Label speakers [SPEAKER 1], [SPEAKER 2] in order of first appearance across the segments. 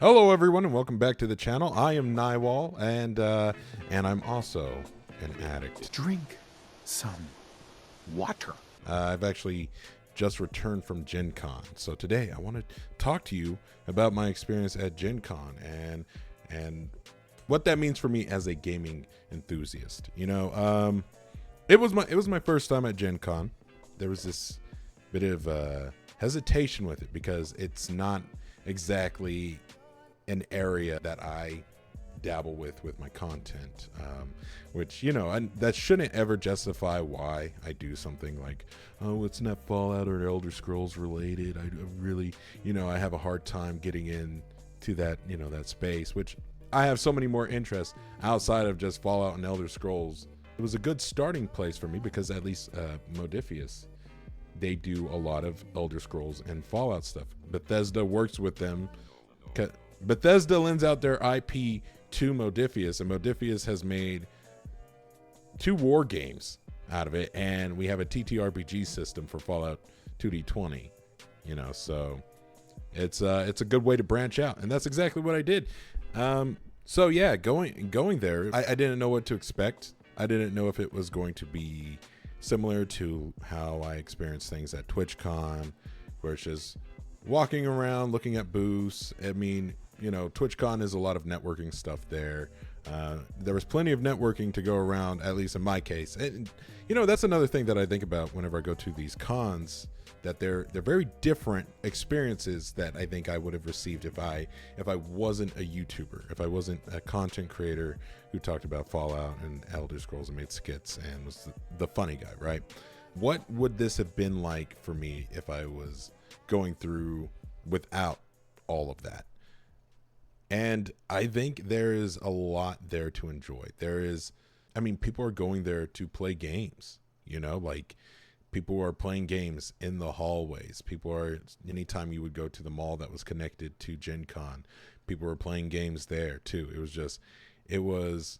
[SPEAKER 1] Hello everyone and welcome back to the channel. I am Naiwal and I'm also an addict.
[SPEAKER 2] Drink some water.
[SPEAKER 1] I've actually just returned from GenCon. So today I want to talk to you about my experience at GenCon and what that means for me as a gaming enthusiast. You know, it was my first time at GenCon. There was this bit of hesitation with it because it's not exactly an area that I dabble with my content, which, you know, that shouldn't ever justify why I do something like, oh, it's not Fallout or Elder Scrolls related. I really, you know, I have a hard time getting into that, you know, that space, which I have so many more interests outside of just Fallout and Elder Scrolls. It was a good starting place for me because at least Modiphius, they do a lot of Elder Scrolls and Fallout stuff. Bethesda works with them. Bethesda lends out their IP to Modiphius, and Modiphius has made 2 war games out of it, and we have a TTRPG system for Fallout 2D20. You know, so it's a good way to branch out, and that's exactly what I did. So yeah, going there, I didn't know what to expect. I didn't know if it was going to be similar to how I experienced things at TwitchCon, where it's just walking around, looking at booths. I mean, you know, TwitchCon is a lot of networking stuff there. There was plenty of networking to go around, at least in my case. And, you know, that's another thing that I think about whenever I go to these cons, that they're very different experiences that I think I would have received if I wasn't a YouTuber, if I wasn't a content creator who talked about Fallout and Elder Scrolls and made skits and was the funny guy, right? What would this have been like for me if I was going through without all of that? And I think there is a lot there to enjoy. I mean, people are going there to play games, you know, like people are playing games in the hallways. Anytime you would go to the mall that was connected to Gen Con, people were playing games there too. It was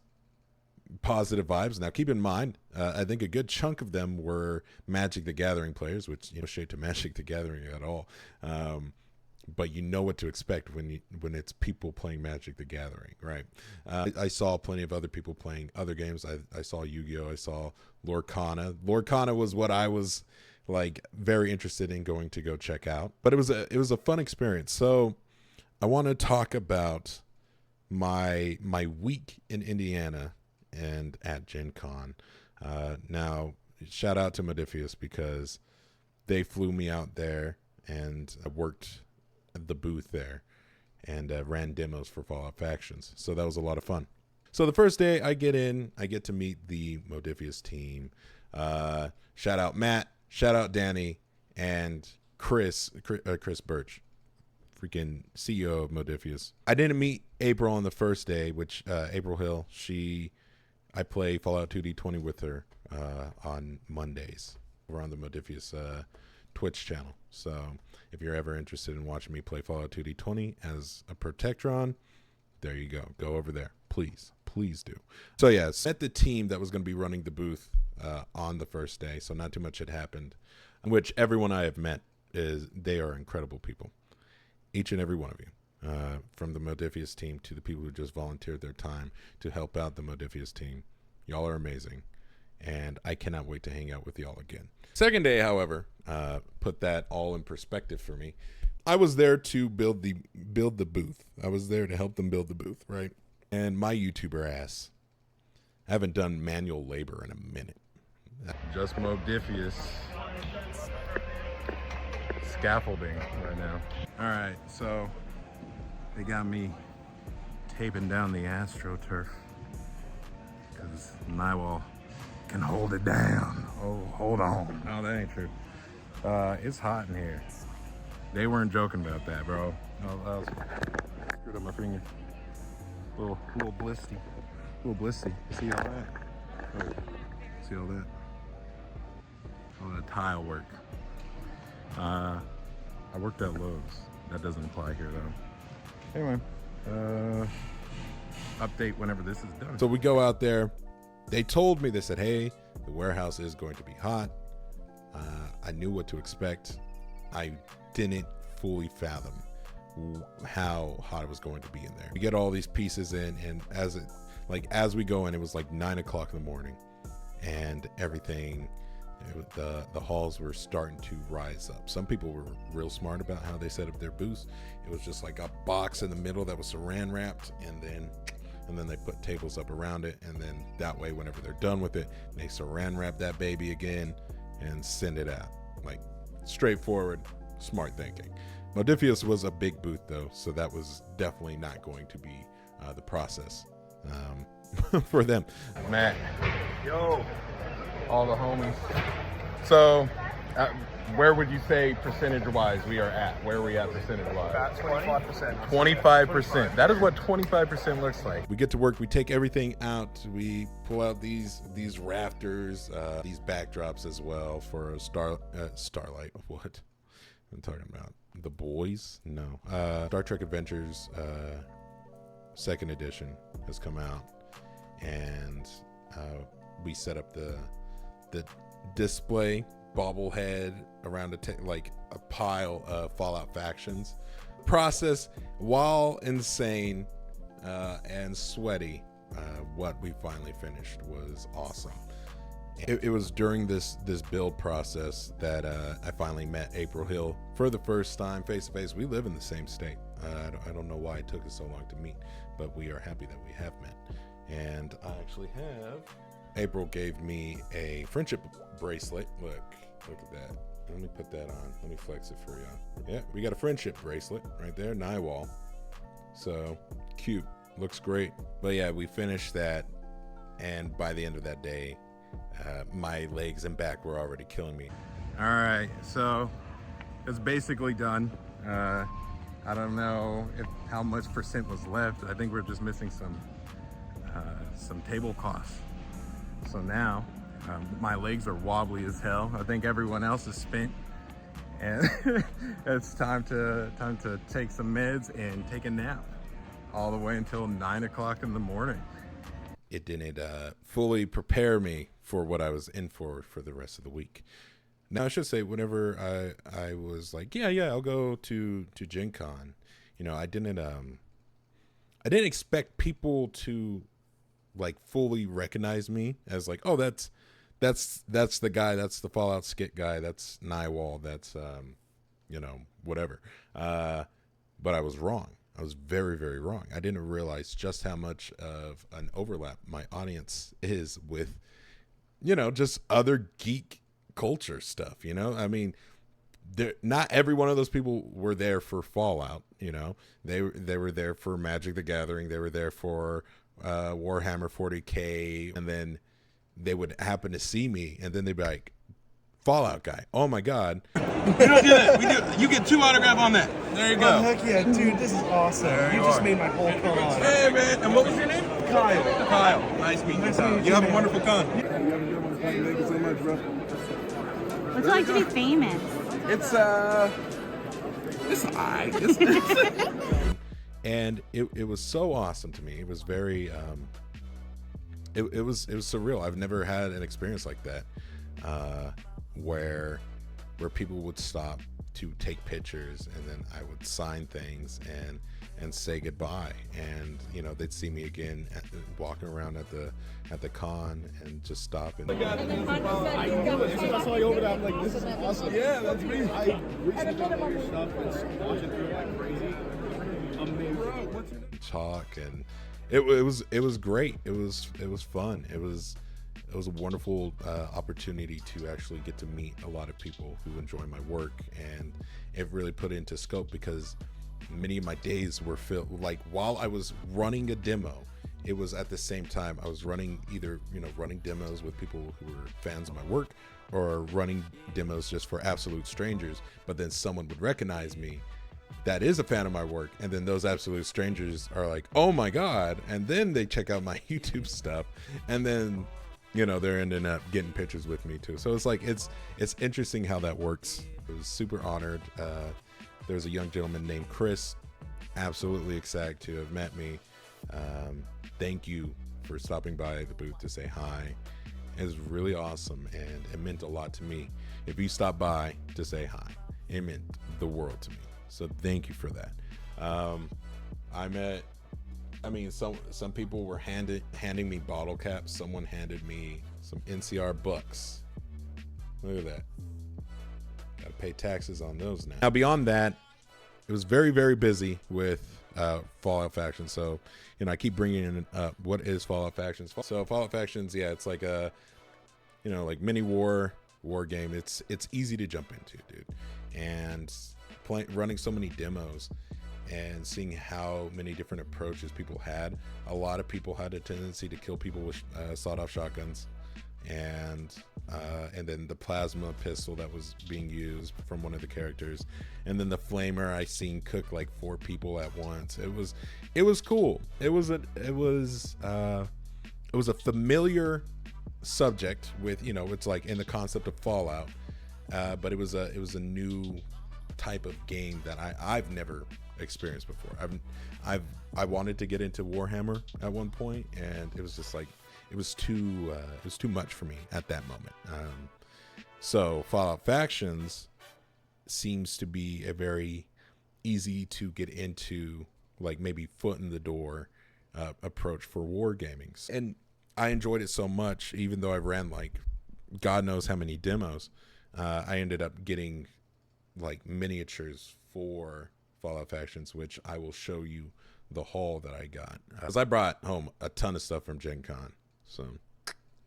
[SPEAKER 1] positive vibes. Now, keep in mind, I think a good chunk of them were Magic the Gathering players, which, you know, shade to Magic the Gathering at all. But you know what to expect when it's people playing Magic the Gathering, right? I saw plenty of other people playing other games. I saw Yu-Gi-Oh! I saw Lorcana. Lorcana was what I was like very interested in going to go check out. But it was a fun experience. So I want to talk about my week in Indiana and at GenCon. Now, shout out to Modiphius because they flew me out there, and I worked at the booth there and ran demos for Fallout Factions. So that was a lot of fun. So the first day I get to meet the Modiphius team. Shout out Matt, shout out Danny, and Chris Birch, freaking CEO of Modiphius. I didn't meet April on the first day, which April Hill, I play Fallout 2D20 with her on Mondays. We're on the Modiphius Twitch channel. So if you're ever interested in watching me play Fallout 2D20 as a Protectron, there you go. Go over there. Please do. So yeah, met the team that was going to be running the booth on the first day. So not too much had happened, which everyone I have met they are incredible people. Each and every one of you. From the Modiphius team to the people who just volunteered their time to help out the Modiphius team. Y'all are amazing, and I cannot wait to hang out with y'all again. Second day, however, put that all in perspective for me. I was there to build the booth. I was there to help them build the booth, right? And my YouTuber ass, I haven't done manual labor in a minute. Just Modiphius scaffolding right now. All right, so they got me taping down the AstroTurf because Naiwal can hold it down. Oh, hold on. No, that ain't true. It's hot in here. They weren't joking about that, bro. Oh, screwed up my finger. Little blisty. See all that? Oh, see all that? All that tile work. I worked at Lowe's. That doesn't apply here though. Anyway, update whenever this is done. So we go out there. They told me, they said, hey, the warehouse is going to be hot. I knew what to expect. I didn't fully fathom how hot it was going to be in there. We get all these pieces in, and as we go in, it was like 9 o'clock in the morning, and everything, the halls were starting to rise up. Some people were real smart about how they set up their booths. It was just like a box in the middle that was saran wrapped, and then they put tables up around it, and then that way, whenever they're done with it, they saran wrap that baby again and send it out. Like, straightforward, smart thinking. Modiphius was a big booth though, so that was definitely not going to be the process for them.
[SPEAKER 3] Matt, yo, all the homies. So, where would you say percentage-wise we are at? Where are we at percentage-wise?
[SPEAKER 4] About 25%.
[SPEAKER 3] 25%. That is what 25% looks like.
[SPEAKER 1] We get to work. We take everything out. We pull out these rafters, these backdrops as well for a Starlight. What I'm talking about? The Boys? No. Star Trek Adventures 2nd edition has come out, and we set up the display bobblehead around a pile of Fallout factions. Process, while insane and sweaty, what we finally finished was awesome. It was during this build process that I finally met April Hill for the first time face to face. We live in the same state. I don't know why it took us so long to meet, but we are happy that we have met. And I actually have, April gave me a friendship bracelet. Look at that. Let me put that on. Let me flex it for you. Yeah, we got a friendship bracelet right there, IAmNaiwal. So cute, looks great. But yeah, we finished that, and by the end of that day, my legs and back were already killing me.
[SPEAKER 3] All right, so it's basically done. I don't know how much percent was left. I think we're just missing some tablecloths. So now my legs are wobbly as hell. I think everyone else is spent, and it's time to take some meds and take a nap all the way until 9 o'clock in the morning.
[SPEAKER 1] It didn't fully prepare me for what I was in for the rest of the week. Now, I should say, whenever I was like, yeah, I'll go to GenCon, I didn't expect people to like fully recognize me as like, oh, that's the guy, that's the Fallout skit guy, that's IAmNaiwal, that's whatever. But I was wrong. I was very, very wrong. I didn't realize just how much of an overlap my audience is with, just other geek culture stuff. I mean, not every one of those people were there for Fallout. They were there for Magic the Gathering. They were there for Warhammer 40K, and then they would happen to see me, and then they'd be like, Fallout guy, oh my god.
[SPEAKER 5] We don't do that. You get 2 autograph on that. There you go.
[SPEAKER 4] Oh, heck yeah, dude, this is awesome. You just made my whole con.
[SPEAKER 5] Hey, man. And what was your name?
[SPEAKER 4] Kyle.
[SPEAKER 5] Kyle. Nice meeting you, Kyle. You have a wonderful con.
[SPEAKER 6] Thank you so much, bro.
[SPEAKER 7] What's it like to be famous?
[SPEAKER 5] It's alright.
[SPEAKER 1] And it was so awesome to me. It was very it was surreal. I've never had an experience like that, where people would stop to take pictures, and then I would sign things and say goodbye, and they'd see me again walking around at the con and just stop and
[SPEAKER 6] I knew it. As soon as I saw you over there, I'm like, this is awesome. Yeah, that's me. I recently got all your stuff and watching through it like crazy. Amazing.
[SPEAKER 1] talk, and it was great. It was fun. It was a wonderful opportunity to actually get to meet a lot of people who enjoy my work, and it really put it into scope because many of my days were filled, like while I was running a demo, it was at the same time I was running either running demos with people who were fans of my work, or running demos just for absolute strangers, but then someone would recognize me that is a fan of my work, and then those absolute strangers are like, oh my god, and then they check out my YouTube stuff, and then they're ending up getting pictures with me too. So it's like it's interesting how that works. I was super honored. There's a young gentleman named Chris, absolutely ecstatic to have met me. Thank you for stopping by the booth to say hi. It was really awesome, and it meant a lot to me. If you stopped by to say hi, it meant the world to me. So thank you for that. Some people were handing me bottle caps. Someone handed me some NCR books. Look at that. Gotta pay taxes on those now. Now beyond that, it was very, very busy with Fallout Factions. So, I keep bringing in what is Fallout Factions. So Fallout Factions, yeah, it's like a, like mini war game. It's easy to jump into, dude. And running so many demos and seeing how many different approaches people had. A lot of people had a tendency to kill people with sawed-off shotguns, and then the plasma pistol that was being used from one of the characters, and then the flamer I seen cook like 4 people at once. It was cool. It was a familiar subject with, it's like in the concept of Fallout, but it was a new type of game that I've never experienced before. I wanted to get into Warhammer at one point, and it was just like it was too much for me at that moment. So Fallout Factions seems to be a very easy to get into, like maybe foot in the door approach for wargaming, and I enjoyed it so much. Even though I ran like God knows how many demos, I ended up getting like miniatures for Fallout Factions, which I will show you the haul that I got, because I brought home a ton of stuff from GenCon. So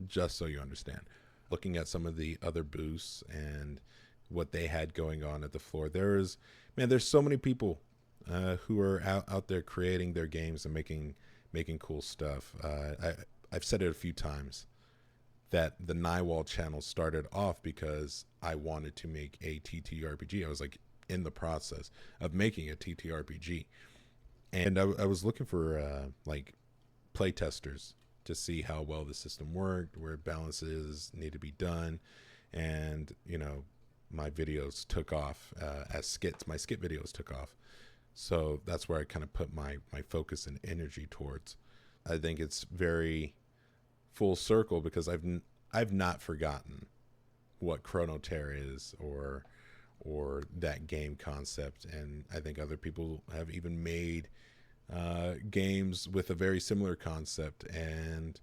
[SPEAKER 1] just so you understand, looking at some of the other booths and what they had going on at the floor, there's so many people who are out there creating their games and making cool stuff. I've said it a few times that the IAmNaiwal channel started off because I wanted to make a TTRPG. I was like in the process of making a TTRPG, and I was looking for like play testers to see how well the system worked, where balances need to be done, and my videos took off as skits. My skit videos took off, so that's where I kind of put my focus and energy towards. I think it's very full circle because I've not forgotten what Chrono Tear is or that game concept, and I think other people have even made games with a very similar concept, and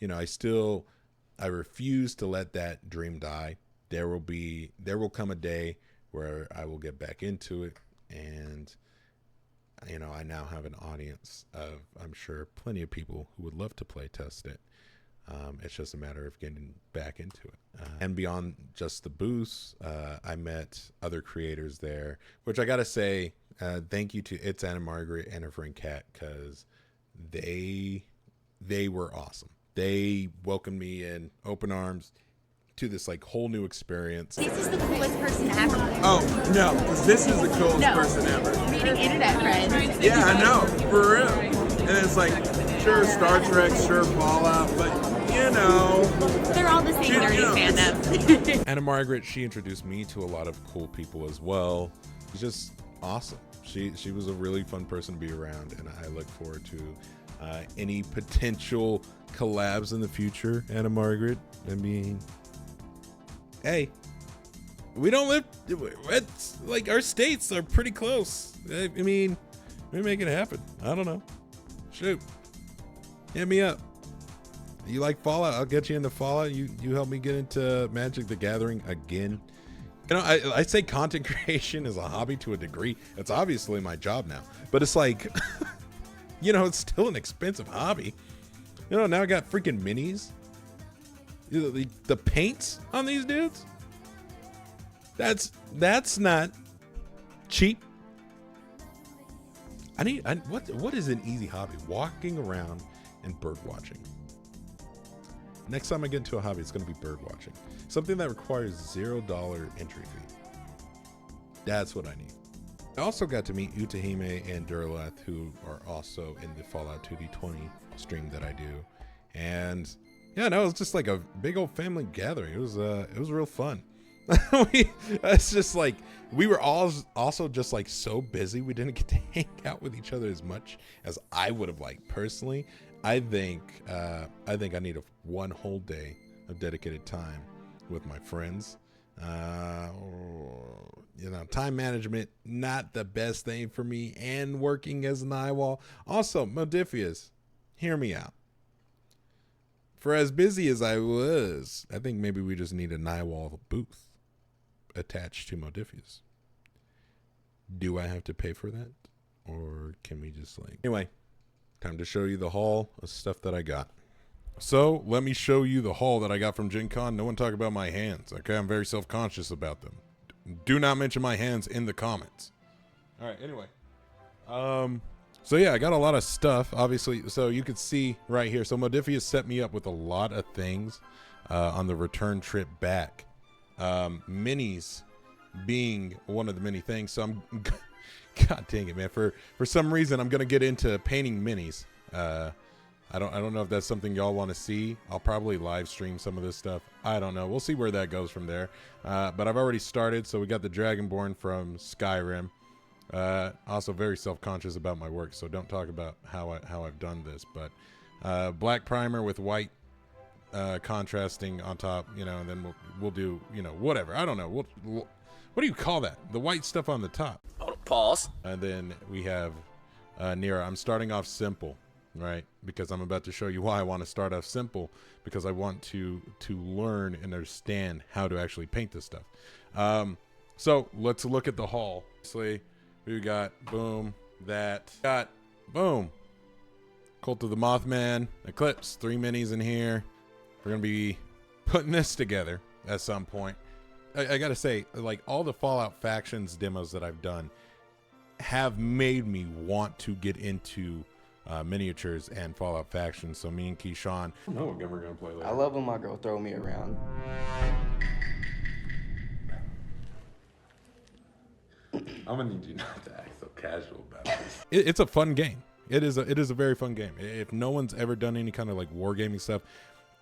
[SPEAKER 1] I refuse to let that dream die. There will come a day where I will get back into it, and I now have an audience of, I'm sure, plenty of people who would love to play test it. It's just a matter of getting back into it. And beyond just the booths, I met other creators there, which I gotta say, thank you to It's Anna Margaret and her friend Kat, because they were awesome. They welcomed me in open arms to this like whole new experience.
[SPEAKER 7] This is the coolest person ever.
[SPEAKER 5] Oh, no, this is the coolest person ever.
[SPEAKER 7] Meeting internet friends.
[SPEAKER 5] Yeah, I know, for real. And it's like, sure, Star Trek, sure, Fallout, but
[SPEAKER 7] they're all the same nerdy fandom.
[SPEAKER 1] Anna Margaret, she introduced me to a lot of cool people as well. She's just awesome. She was a really fun person to be around, and I look forward to any potential collabs in the future. Anna Margaret, I mean, hey, we don't live, it's like our states are pretty close. I mean, we make it happen. I don't know. Shoot, hit me up. You like Fallout? I'll get you into Fallout. You help me get into Magic the Gathering again. I say content creation is a hobby to a degree. It's obviously my job now, but it's like, it's still an expensive hobby. Now I got freaking minis. The paints on these dudes, that's not cheap. What is an easy hobby? Walking around and bird watching. Next time I get into a hobby, it's going to be bird watching. Something that requires $0 entry fee. That's what I need. I also got to meet Utahime and Durlath, who are also in the Fallout 2D20 stream that I do. And yeah, no, it was just like a big old family gathering. It was real fun. It's just like we were all also just like so busy we didn't get to hang out with each other as much as I would have liked personally. I think I need one whole day of dedicated time with my friends. you know, time management, not the best thing for me, and working as an IAmNaiwal. Also, Modiphius, hear me out. For as busy as I was, I think maybe we just need a IAmNaiwal booth attached to Modiphius. Do I have to pay for that? Or can we just like... Anyway, time to show you the haul of stuff that I got. So, let me show you the haul that I got from GenCon. No one talk about my hands, okay? I'm very self-conscious about them. Do not mention my hands in the comments. All right, anyway. So yeah, I got a lot of stuff, obviously. So you could see right here. So Modiphius set me up with a lot of things on the return trip back. Minis being one of the many things. So I'm, God dang it, man. For some reason, I'm gonna get into painting minis. I don't know if that's something y'all want to see. I'll probably live stream some of this stuff. I don't know. We'll see where that goes from there. But I've already started. So we got the Dragonborn from Skyrim. Also very self-conscious about my work, so don't talk about how I've done this. But black primer with white contrasting on top, you know, and then we'll do, you know, whatever. I don't know. What do you call that? The white stuff on the top.
[SPEAKER 8] Pause.
[SPEAKER 1] And then we have Nira. I'm starting off simple, right? Because I'm about to show you why I want to start off simple, because I want to learn and understand how to actually paint this stuff. So let's look at the haul. Obviously, we got boom, boom, Cult of the Mothman, Eclipse, 3 minis in here. We're gonna be putting this together at some point. I gotta say, like, all the Fallout Factions demos that I've done have made me want to get into miniatures and Fallout Factions. So me and Keyshawn, I don't know what game we're gonna play later.
[SPEAKER 9] I love when my girl throw me around.
[SPEAKER 1] I'm gonna need you not to act so casual about this. It's a fun game. It is a very fun game. If no one's ever done any kind of like wargaming stuff,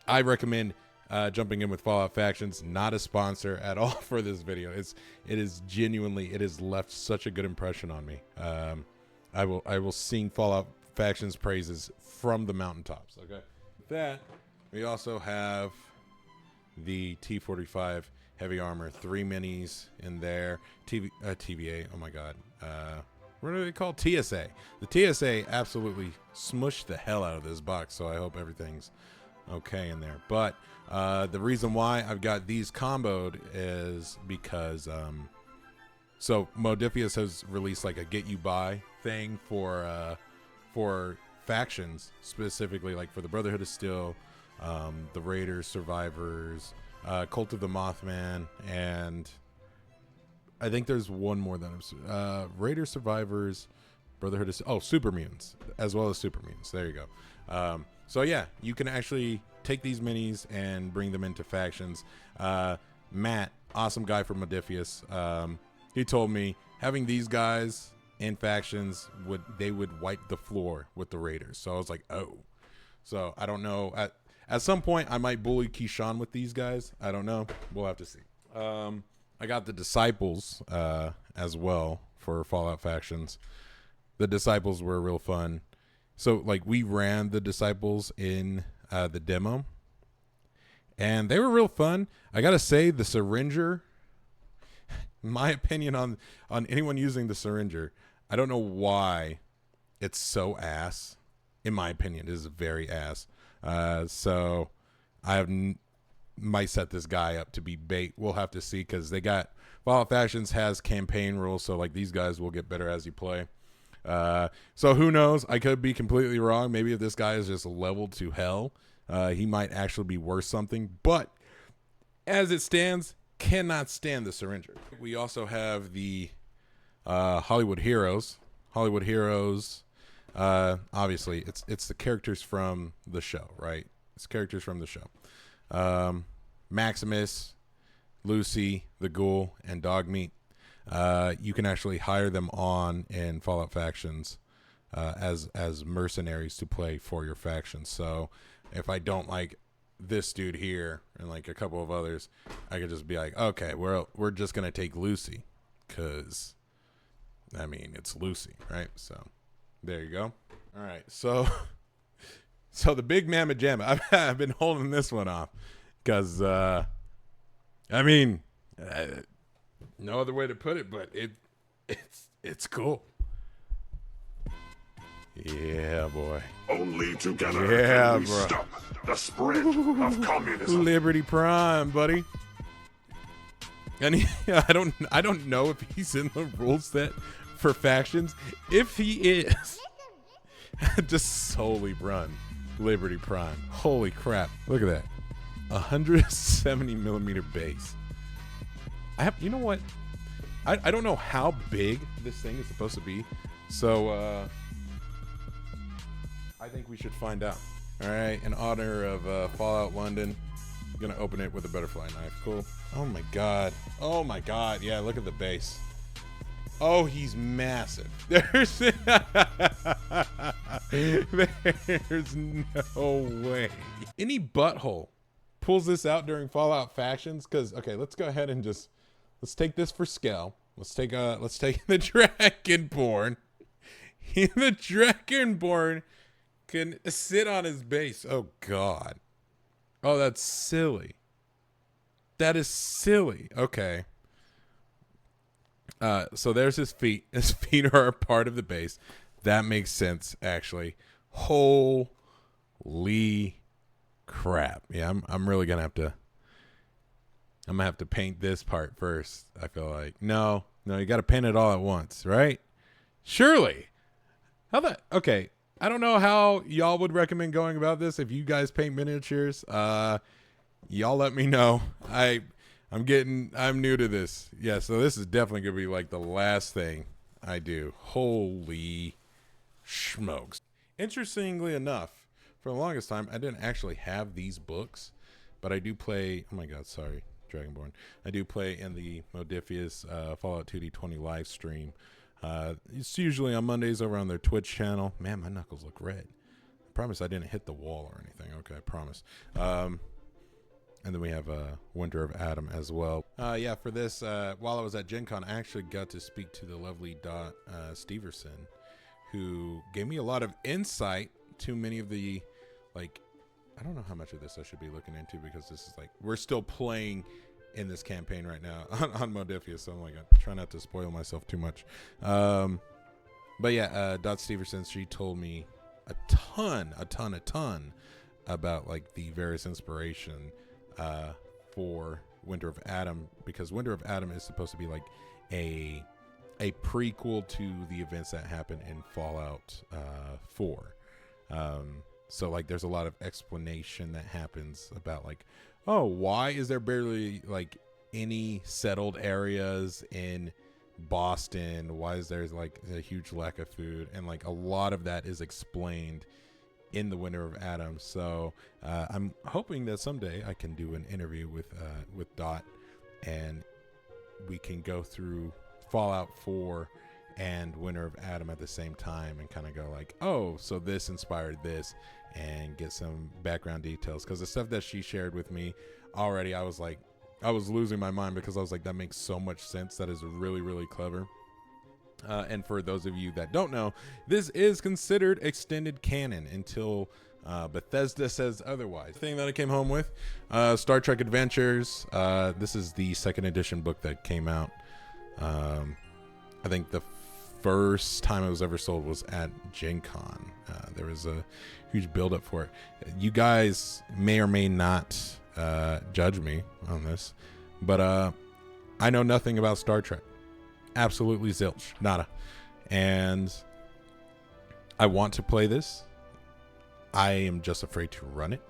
[SPEAKER 1] I recommend jumping in with Fallout Factions. Not a sponsor at all for this video. It has left such a good impression on me. I will sing Fallout Factions praises from the mountaintops. Okay. With that, we also have the T45 heavy armor, 3 minis in there. TVA. Oh my God. What are they called? TSA. The TSA absolutely smushed the hell out of this box, so I hope everything's okay in there. But the reason why I've got these comboed is because so Modiphius has released like a get you buy thing for factions, specifically like for the Brotherhood of Steel, the Raiders, Survivors, Cult of the Mothman, and I think there's one more that I'm Raiders, Survivors, Brotherhood of Super Mutants, as well as Super Mutants. There you go. So yeah, you can actually take these minis and bring them into factions. Matt, awesome guy from Modiphius, he told me having these guys in factions would wipe the floor with the Raiders. So I was like, oh. So I don't know. At some point, I might bully Keyshawn with these guys. I don't know. We'll have to see. I got the Disciples as well for Fallout Factions. The Disciples were real fun. So, like, we ran the Disciples in the demo, and they were real fun. I gotta say, the Syringer, my opinion on anyone using the Syringer, I don't know why it's so ass. In my opinion, it is very ass. So I might set this guy up to be bait. We'll have to see, because they got Fallout Factions has campaign rules, so like these guys will get better as you play. So who knows? I could be completely wrong. Maybe if this guy is just leveled to hell, he might actually be worth something. But as it stands, cannot stand the Syringer. We also have the Hollywood Heroes. Hollywood Heroes. Obviously, it's the characters from the show, right? It's characters from the show. Maximus, Lucy, the Ghoul, and Dogmeat. You can actually hire them on in Fallout Factions as mercenaries to play for your faction. So if I don't like this dude here and like a couple of others, I could just be like, okay, we're just gonna take Lucy, because I mean it's Lucy, right? So there you go. All right, so the big mamma jamma. I've been holding this one off because I mean, No other way to put it, but it's cool. Yeah, boy.
[SPEAKER 8] Only together
[SPEAKER 1] Yeah,
[SPEAKER 8] can we
[SPEAKER 1] bro.
[SPEAKER 8] stop the spread of communism.
[SPEAKER 1] Liberty Prime, buddy. And I don't know if he's in the rule set for factions. If he is, just solely run Liberty Prime. Holy crap! Look at that, 170 millimeter base. You know what? I don't know how big this thing is supposed to be, so I think we should find out. All right, in honor of Fallout London, I'm gonna open it with a butterfly knife. Cool. Oh my god. Oh my god. Yeah, look at the base. Oh, he's massive. There's no way. Any butthole pulls this out during Fallout Factions, because okay, let's go ahead and let's take this for scale. Let's take the Dragonborn. The Dragonborn can sit on his base. Oh god. Oh, that's silly. That is silly. Okay. So there's his feet. His feet are a part of the base. That makes sense, actually. Holy crap. Yeah, I'm really gonna have to paint this part first, I feel like. No, you gotta paint it all at once, right? Surely. Okay. I don't know how y'all would recommend going about this if you guys paint miniatures. Y'all let me know. I'm new to this. Yeah, so this is definitely gonna be like the last thing I do. Holy smokes. Interestingly enough, for the longest time, I didn't actually have these books, but I do play, oh my god, sorry, Dragonborn. I do play in the Modiphius Fallout 2D20 live stream. It's usually on Mondays over on their Twitch channel. Man, my knuckles look red. I promise I didn't hit the wall or anything. Okay, I promise. And then we have Winter of Adam as well. Yeah, for this, while I was at GenCon, I actually got to speak to the lovely Dot Steverson, who gave me a lot of insight to many of the, like, I don't know how much of this I should be looking into, because this is like, we're still playing in this campaign right now on Modiphius, so I'm like, I try not to spoil myself too much. But yeah, Dot Steverson, she told me a ton about like the various inspiration for Winter of Adam, because Winter of Adam is supposed to be like a prequel to the events that happen in Fallout 4. So like there's a lot of explanation that happens about like, oh, why is there barely like any settled areas in Boston? Why is there like a huge lack of food? And like a lot of that is explained in the Winter of Adam. So I'm hoping that someday I can do an interview with Dot, and we can go through Fallout 4 and Winter of Adam at the same time and kind of go like, oh, so this inspired this, and get some background details. Because the stuff that she shared with me already, I was losing my mind, because I was like, that makes so much sense. That is really, really clever. And for those of you that don't know, this is considered extended canon until Bethesda says otherwise. Thing that I came home with, Star Trek Adventures. This is the second edition book that came out. I think the first time it was ever sold was at GenCon. There was a huge buildup for it. You guys may or may not judge me on this, but I know nothing about Star Trek. Absolutely zilch, nada. And I want to play this. I am just afraid to run it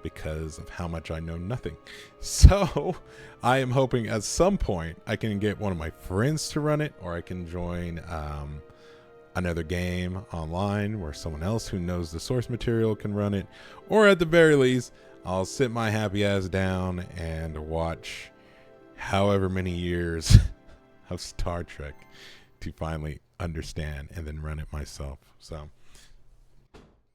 [SPEAKER 1] because of how much I know nothing. So I am hoping at some point I can get one of my friends to run it, or I can join another game online where someone else who knows the source material can run it, or at the very least I'll sit my happy ass down and watch however many years of Star Trek to finally understand and then run it myself. So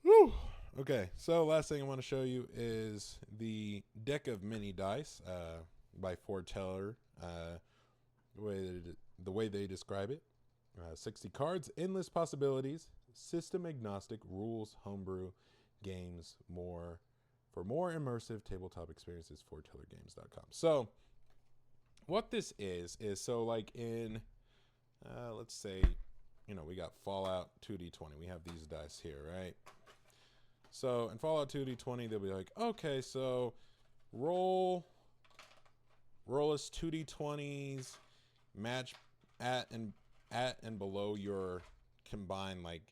[SPEAKER 1] whew. Okay, so last thing I want to show you is the deck of mini dice by Foreteller. The way they describe it, 60 cards, endless possibilities, system agnostic, rules, homebrew, games, more. For more immersive tabletop experiences, foretellergames.com. So what this is so like in, let's say, you know, we got Fallout 2D20. We have these dice here, right? So in Fallout 2D20, they'll be like, okay, so roll us 2D20s, match at and below your combined like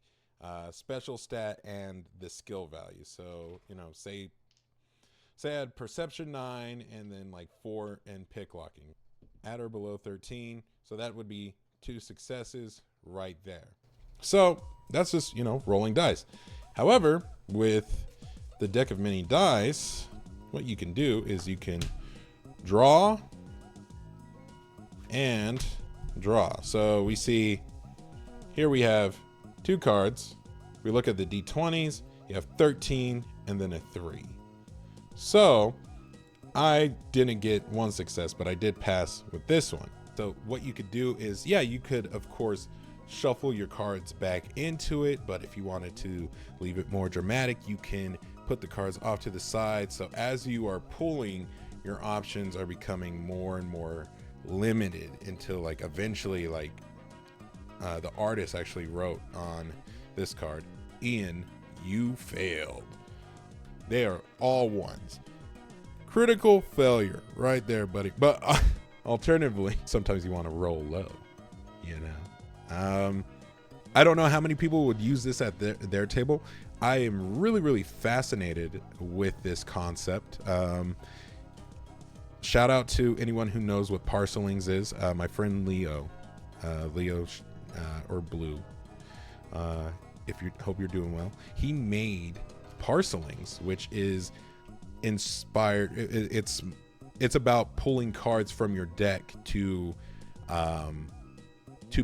[SPEAKER 1] special stat and the skill value. So, you know, say I had perception 9 and then like 4 in pick locking, at or below 13. So that would be 2 successes right there. So that's just, you know, rolling dice. However, with the deck of mini dice, what you can do is you can draw and draw. So we see here we have 2 cards. We look at the D20s, you have 13 and then a 3. So I didn't get 1 success, but I did pass with this one. So what you could do is, yeah, you could of course shuffle your cards back into it, but if you wanted to leave it more dramatic, you can put the cards off to the side. So as you are pulling, your options are becoming more and more limited until like eventually like the artist actually wrote on this card, Ian, you failed. They are all ones. Critical failure right there, buddy. But alternatively, sometimes you want to roll low, you know. I don't know how many people would use this at their table. I am really fascinated with this concept. Shout out to anyone who knows what parcelings is. My friend Leo, or Blue, if you hope you're doing well. He made parcelings, which is inspired. It's about pulling cards from your deck to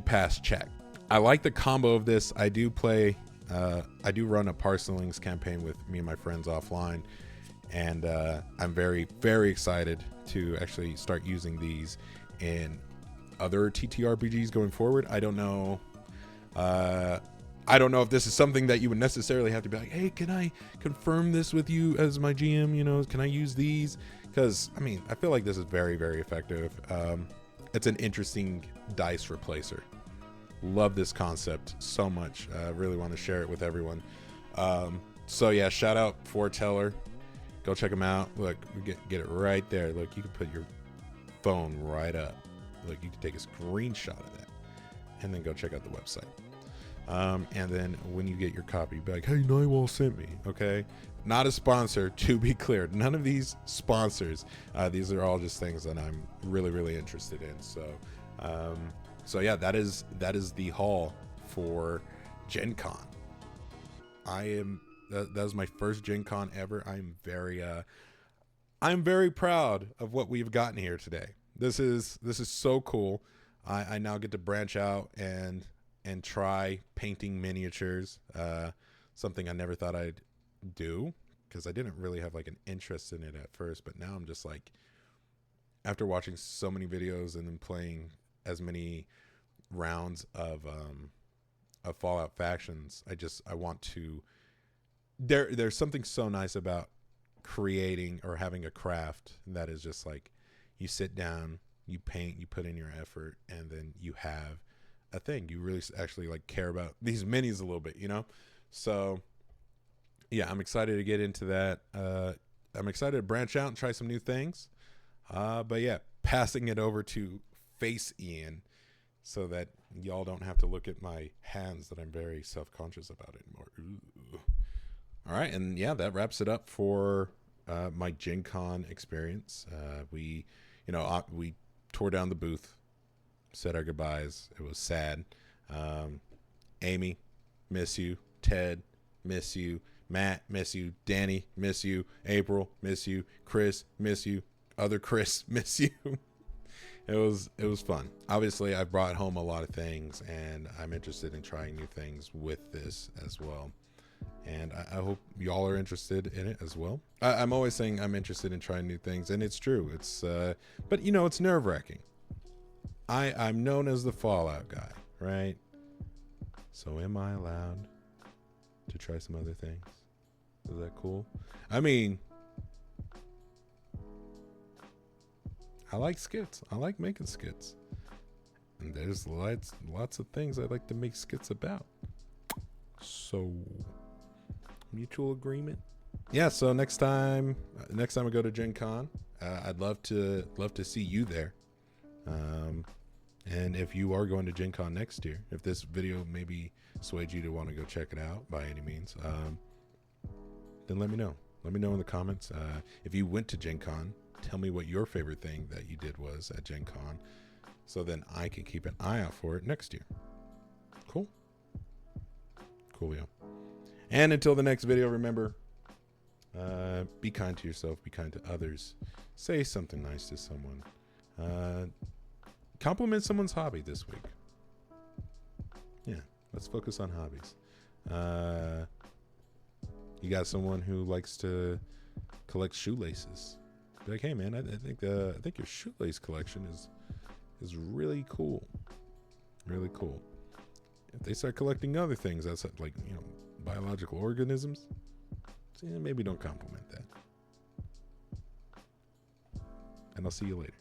[SPEAKER 1] pass check. I like the combo of this. I do run a parcelings campaign with me and my friends offline, and I'm very excited to actually start using these in other TTRPGs going forward. I don't know if this is something that you would necessarily have to be like, hey, can I confirm this with you as my GM? You know, can I use these? Because I mean, I feel like this is very effective. It's an interesting dice replacer. Love this concept so much. Really want to share it with everyone. So yeah, shout out Foreteller. Go check them out. Look, we get it right there. Look, you can put your phone right up. Look, you can take a screenshot of that and then go check out the website. And then when you get your copy, be like, hey, Naiwal sent me. Okay, not a sponsor, to be clear. None of these sponsors. These are all just things that I'm really interested in. So yeah, that is the haul for GenCon. That was my first GenCon ever. I'm very proud of what we've gotten here today. This is so cool. I now get to branch out and try painting miniatures. Something I never thought I'd do, because I didn't really have like an interest in it at first, but now I'm just like, after watching so many videos and then playing as many rounds of Fallout Factions, I want to. There's something so nice about creating or having a craft that is just like, you sit down, you paint, you put in your effort, and then you have a thing. You really actually like care about these minis a little bit, you know? So yeah, I'm excited to get into that. I'm excited to branch out and try some new things. But yeah, passing it over to Face Ian so that y'all don't have to look at my hands that I'm very self-conscious about anymore. Ooh. All right, and yeah, that wraps it up for my GenCon experience. We tore down the booth, said our goodbyes. It was sad. Amy, miss you. Ted, miss you. Matt, miss you. Danny, miss you. April, miss you. Chris, miss you. Other Chris, miss you. It was fun. Obviously, I brought home a lot of things, and I'm interested in trying new things with this as well. And I hope y'all are interested in it as well. I'm always saying I'm interested in trying new things, and it's true. It's but you know, it's nerve-wracking. I'm known as the Fallout guy, right? So am I allowed to try some other things? Is that cool? I mean, I like skits. I like making skits. And there's lots of things I like to make skits about. So, mutual agreement. Yeah, so next time I go to GenCon, I'd love to see you there. And if you are going to GenCon next year, if this video maybe swayed you to want to go check it out by any means, then let me know. Let me know in the comments. If you went to GenCon, tell me what your favorite thing that you did was at GenCon, so then I can keep an eye out for it next year. Cool. Coolio. And until the next video, remember, be kind to yourself, be kind to others, say something nice to someone, compliment someone's hobby this week. Yeah, let's focus on hobbies. You got someone who likes to collect shoelaces, be like, hey man, I think your shoelace collection is really cool. Really cool. If they start collecting other things, that's like, biological organisms, maybe don't compliment that. And I'll see you later.